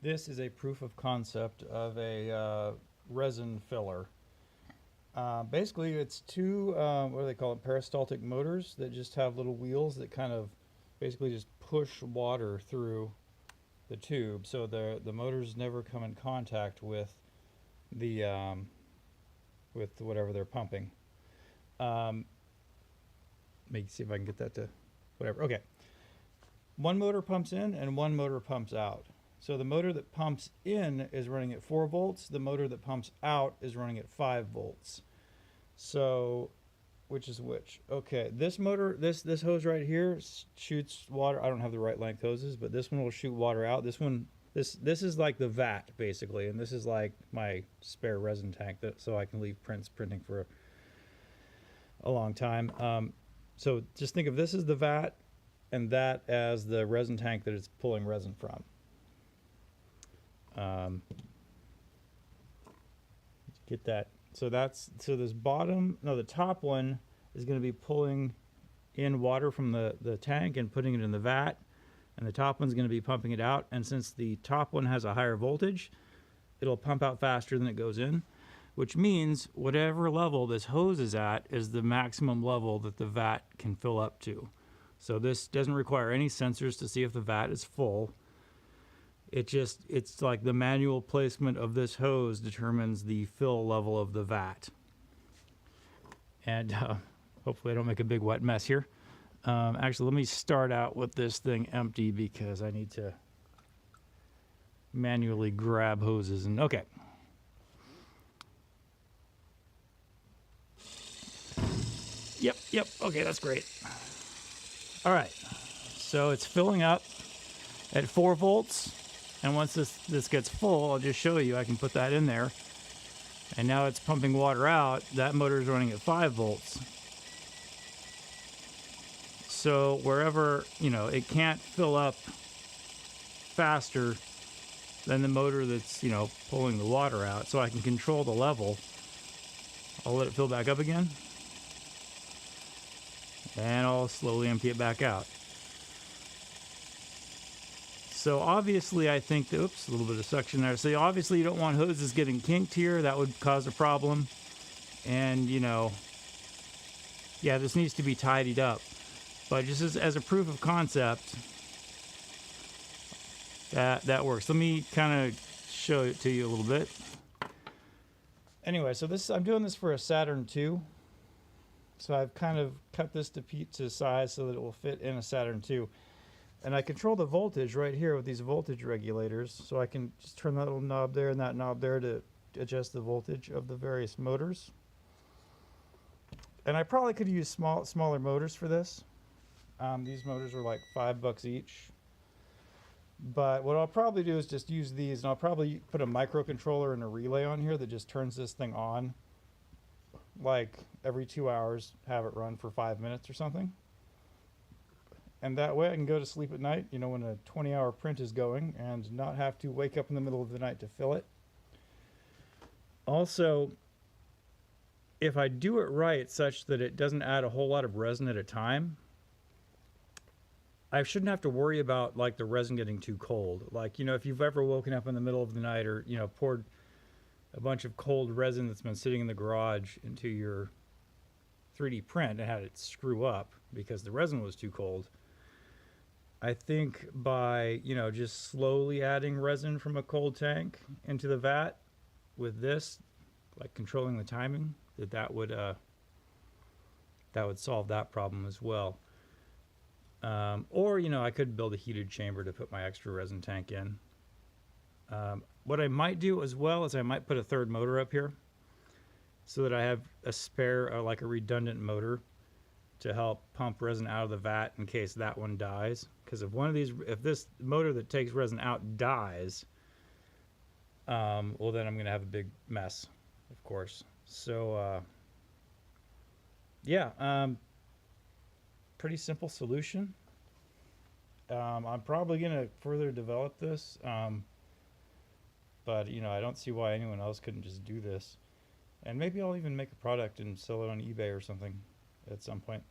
This is a proof of concept of a resin filler. Basically, it's two, what do they call it, peristaltic motors that just have little wheels that kind of basically just push water through the tube. So the motors never come in contact with the with whatever they're pumping. Maybe see if I can get that to whatever. Okay. One motor pumps in and one motor pumps out. So the motor that pumps in is running at 4 volts. The motor that pumps out is running at 5 volts. So, which is which? Okay, this motor, this hose right here shoots water. I don't have the right length hoses, but this one will shoot water out. This one, this is like the vat basically, and this is like my spare resin tank so I can leave printing for a long time. So just think of this as the vat, and that as the resin tank that it's pulling resin from. Get that. So this the top one is going to be pulling in water from the tank and putting it in the vat, and the top one's going to be pumping it out. And since the top one has a higher voltage, it'll pump out faster than it goes in, which means whatever level this hose is at is the maximum level that the vat can fill up to. So this doesn't require any sensors to see if the vat is full. It's like the manual placement of this hose determines the fill level of the vat. And hopefully I don't make a big wet mess here. Actually, let me start out with this thing empty because I need to manually grab hoses. And okay. Yep, okay, that's great. All right, so it's filling up at 4 volts. And once this gets full, I'll just show you, I can put that in there. And now it's pumping water out. That motor is running at 5 volts. So wherever, it can't fill up faster than the motor that's, pulling the water out. So I can control the level. I'll let it fill back up again. And I'll slowly empty it back out. So obviously I think that, oops, a little bit of suction there. So obviously you don't want hoses getting kinked here. That would cause a problem. And, yeah, this needs to be tidied up. But just as a proof of concept, that works. Let me kind of show it to you a little bit. Anyway, so I'm doing this for a Saturn II. So I've kind of cut this to size so that it will fit in a Saturn II. And I control the voltage right here with these voltage regulators. So I can just turn that little knob there and that knob there to adjust the voltage of the various motors. And I probably could use smaller motors for this. These motors are like $5 each. But what I'll probably do is just use these, and I'll probably put a microcontroller and a relay on here that just turns this thing on. Like every 2 hours, have it run for 5 minutes or something. And that way I can go to sleep at night, when a 20-hour print is going, and not have to wake up in the middle of the night to fill it. Also, if I do it right such that it doesn't add a whole lot of resin at a time, I shouldn't have to worry about like the resin getting too cold. Like, if you've ever woken up in the middle of the night or, poured a bunch of cold resin that's been sitting in the garage into your 3D print and had it screw up because the resin was too cold. I think by, just slowly adding resin from a cold tank into the vat with this, like controlling the timing, that would solve that problem as well. Or, I could build a heated chamber to put my extra resin tank in. What I might do as well is I might put a third motor up here so that I have a spare, like a redundant motor to help pump resin out of the vat in case that one dies. Because if this motor that takes resin out dies, well then I'm going to have a big mess, of course. So, yeah, pretty simple solution. I'm probably going to further develop this, but, I don't see why anyone else couldn't just do this. And maybe I'll even make a product and sell it on eBay or something at some point.